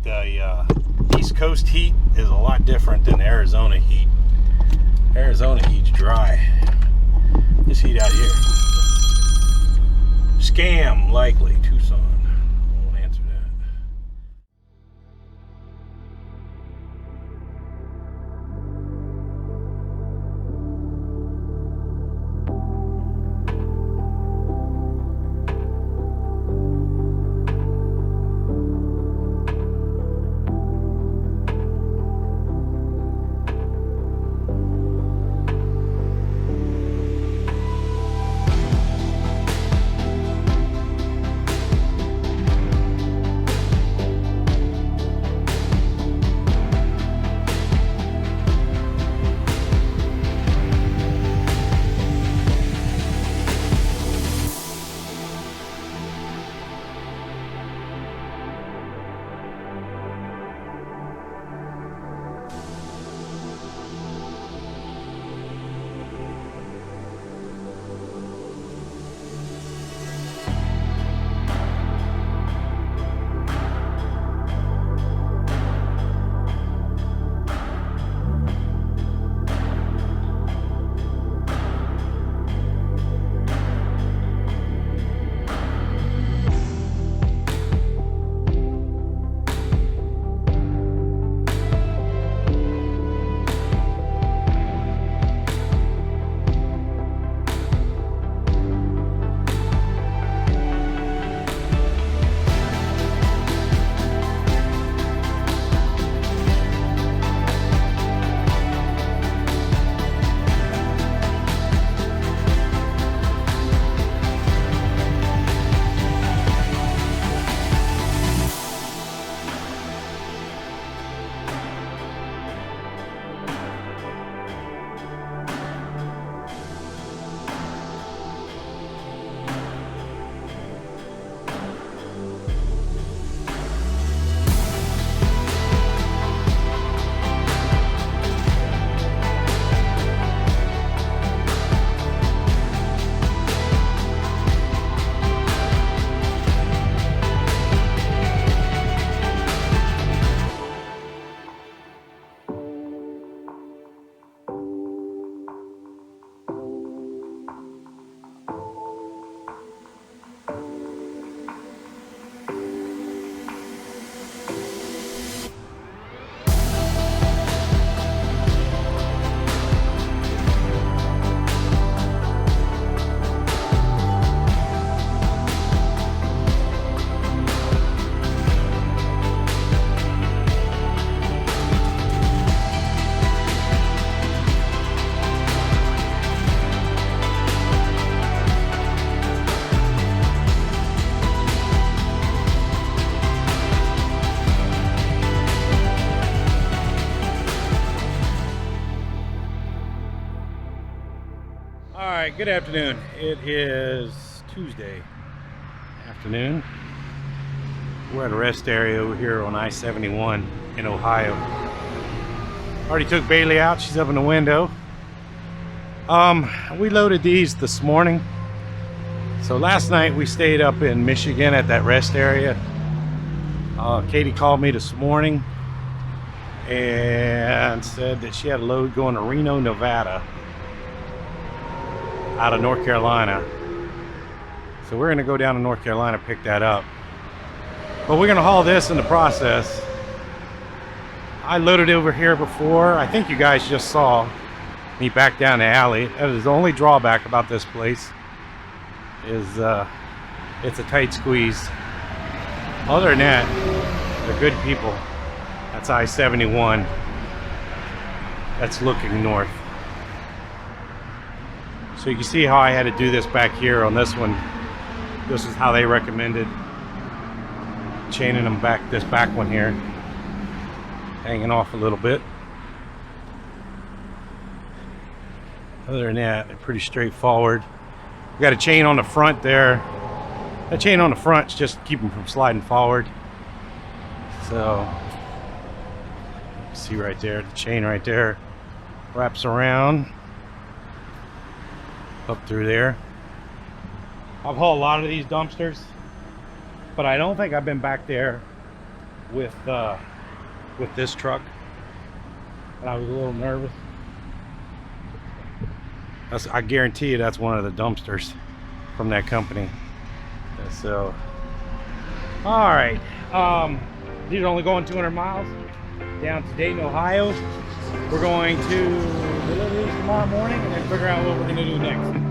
The East Coast heat is a lot different than the Arizona heat. Arizona heat's dry. This heat out here, scam likely. Tucson, I won't answer that. Alright, good afternoon. It is Tuesday afternoon. We're at a rest area over here on I-71 in Ohio. Already took Bailey out. She's up in the window. We loaded these this morning. So last night we stayed up in Michigan at that rest area. Katie called me this morning and said that she had a load going to Reno, Nevada, out of North Carolina. So we're gonna go down to North Carolina, pick that up. But we're gonna haul this in the process. I loaded over here before. I think you guys just saw me back down the alley. That is the only drawback about this place, is it's a tight squeeze. Other than that, they're good people. That's I-71. That's looking north. So you can see how I had to do this back here on this one. This is how they recommended chaining them back, this back one here, hanging off a little bit. Other than that, they're pretty straightforward. We got a chain on the front there. That chain on the front is just to keep them from sliding forward. So, see right there, the chain right there wraps around up through there. I've hauled a lot of these dumpsters, but I don't think I've been back there with this truck, and I was a little nervous. I guarantee you that's one of the dumpsters from that company. So, all right, these are only going 200 miles down to Dayton, Ohio. We're going to deliver these tomorrow morning and then figure out what we're going to do next.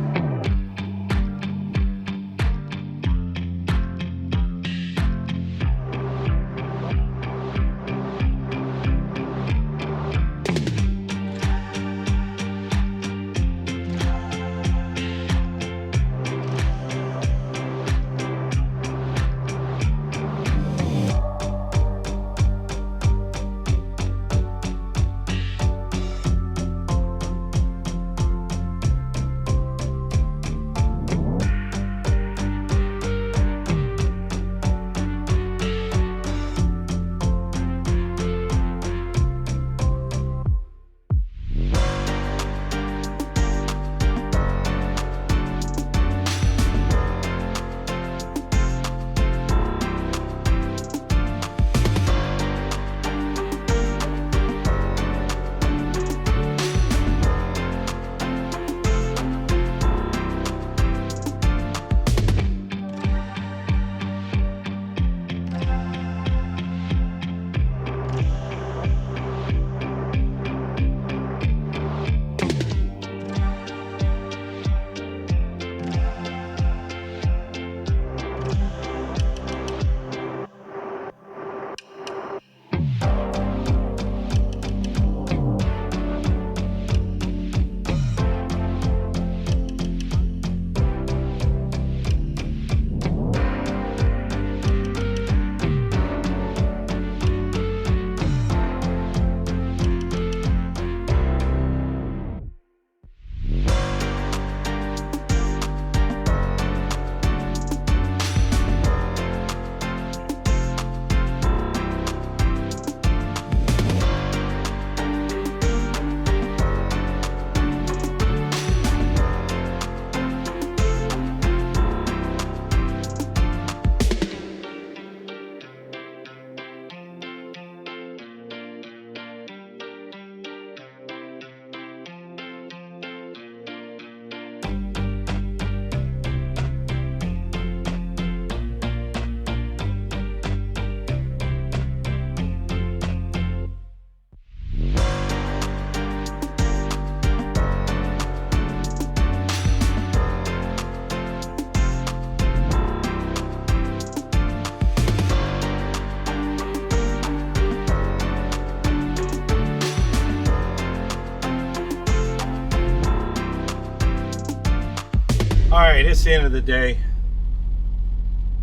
All right, it's the end of the day.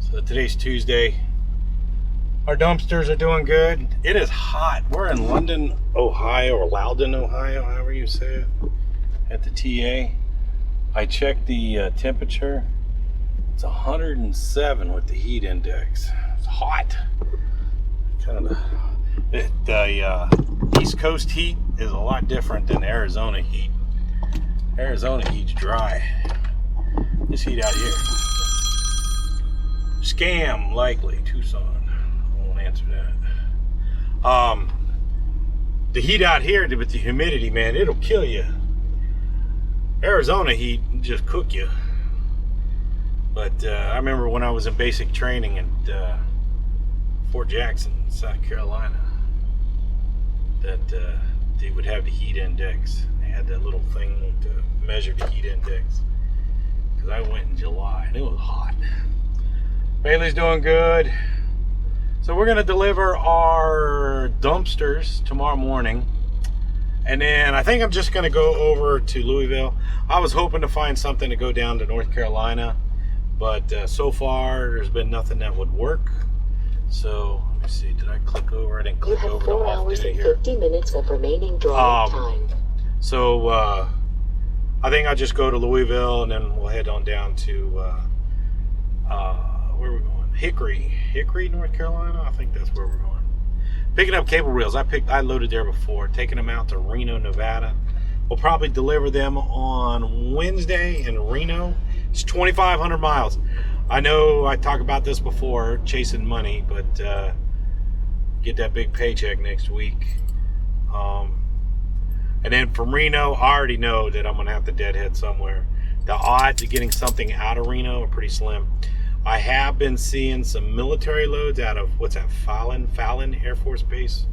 So today's Tuesday. Our dumpsters are doing good. It is hot. We're in London, Ohio, or Loudon, Ohio, however you say it, at the TA. I checked the temperature. It's 107 with the heat index. It's hot. Kind of. The East Coast heat is a lot different than Arizona heat. Arizona heat's dry. This heat out here. Scam, likely. Tucson. I won't answer that. The heat out here with the humidity, man, it'll kill you. Arizona heat just cook you. But I remember when I was in basic training at Fort Jackson, South Carolina, that they would have the heat index. They had that little thing to measure the heat index. Because I went in July and it was hot. Bailey's doing good. So we're going to deliver our dumpsters tomorrow morning. And then I think I'm just going to go over to Louisville. I was hoping to find something to go down to North Carolina. But so far, there's been nothing that would work. So, let me see. Did I click over? I didn't click over to off duty here. You have 4 hours and 50 minutes of remaining drive time. So, I think I'll just go to Louisville and then we'll head on down to, where are we going? Hickory, North Carolina? I think that's where we're going. Picking up cable reels. I loaded there before. Taking them out to Reno, Nevada. We'll probably deliver them on Wednesday in Reno. It's 2,500 miles. I know I talked about this before, chasing money, but get that big paycheck next week. And then from Reno, I already know that I'm going to have to deadhead somewhere. The odds of getting something out of Reno are pretty slim. I have been seeing some military loads out of, what's that, Fallon Air Force Base?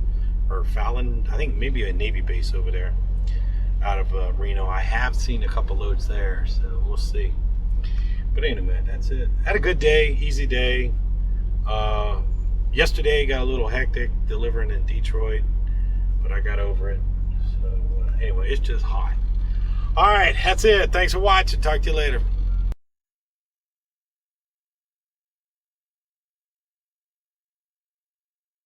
Or Fallon, I think maybe a Navy base over there, out of Reno. I have seen a couple loads there, so we'll see. But anyway, that's it. Had a good day, easy day. Yesterday got a little hectic delivering in Detroit, but I got over it. So anyway, it's just hot. All right, that's it. Thanks for watching. Talk to you later.